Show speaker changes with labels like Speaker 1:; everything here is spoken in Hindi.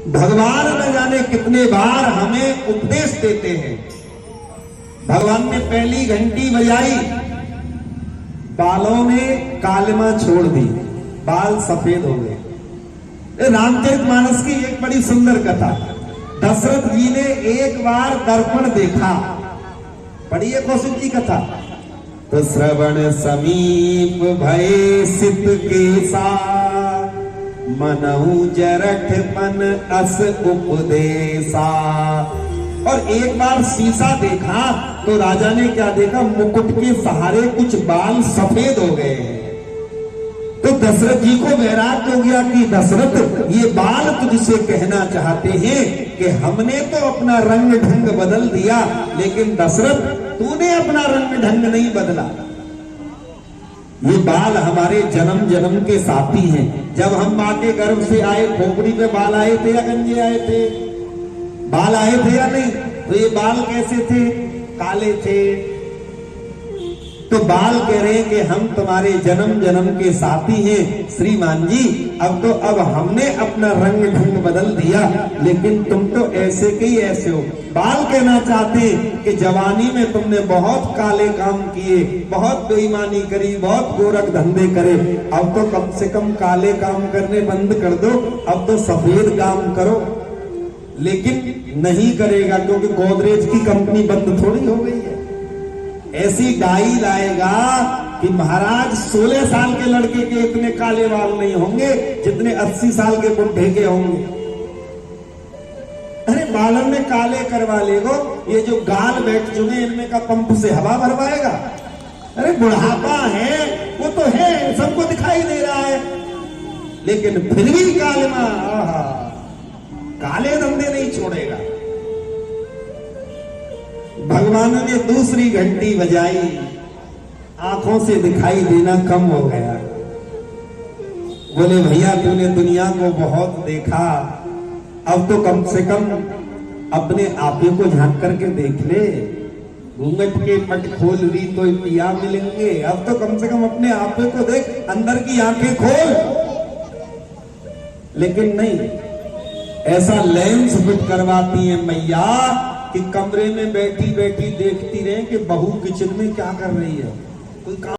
Speaker 1: भगवान न जाने कितने बार हमें उपदेश देते हैं। भगवान ने पहली घंटी बजाई, बालों ने कालिमा छोड़ दी, बाल सफेद हो गए। रामचरितमानस की एक बड़ी सुंदर कथा। दशरथ जी ने एक बार दर्पण देखा, पढ़िए कौशिक की कथा। तो श्रवण समीप भय सित केसा, मनहु जरठ मन अस उपदेशा। और एक बार शीशा देखा तो राजा ने क्या देखा, मुकुट के सहारे कुछ बाल सफेद हो गए हैं। तो दशरथ जी को वैराग्य हो गया कि दशरथ, ये बाल तुझसे कहना चाहते हैं कि हमने तो अपना रंग ढंग बदल दिया, लेकिन दशरथ तूने अपना रंग ढंग नहीं बदला। ये बाल हमारे जन्म जन्म के साथी हैं। जब हम मां के गर्भ से आए, खोपड़ी पे बाल आए थे या गंजे आए थे? बाल आए थे या नहीं? तो ये बाल कैसे थे? काले थे। तो बाल कह रहे हैं कि हम तुम्हारे जन्म जन्म के साथी हैं श्रीमान जी। अब हमने अपना रंग ढंग बदल दिया, लेकिन तुम तो ऐसे के ही ऐसे हो। बाल कहना चाहते हैं कि जवानी में तुमने बहुत काले काम किए, बहुत बेईमानी करी, बहुत गोरख धंधे करे। अब तो कम से कम काले काम करने बंद कर दो, अब तो सफेद काम करो। लेकिन नहीं करेगा, क्योंकि गोदरेज की कंपनी बंद थोड़ी हो गई है। ऐसी डाई लाएगा कि महाराज 16 साल के लड़के के इतने काले बाल नहीं होंगे जितने 80 साल के बुढ़े के होंगे। अरे बालों में काले करवा लेगो, ये जो गाल बैठ चुके इनमें का पंप से हवा भरवाएगा? अरे बुढ़ापा है, वो तो है, सबको दिखाई दे रहा है, लेकिन फिर भी कालिमा, काले धंधे नहीं छोड़ेगा। भगवान ने दूसरी घंटी बजाई, आंखों से दिखाई देना कम हो गया। बोले भैया तूने दुनिया को बहुत देखा, अब तो कम से कम अपने आपे को झांक करके देख ले। घूंघट के पट खोल ली तो पिया मिलेंगे, अब तो कम से कम अपने आपे को देख, अंदर की आंखें खोल। लेकिन नहीं, ऐसा लेंस फिट करवाती है मैया कि कमरे में बैठी बैठी देखती रहे कि बहू किचन में क्या कर रही है, कोई काम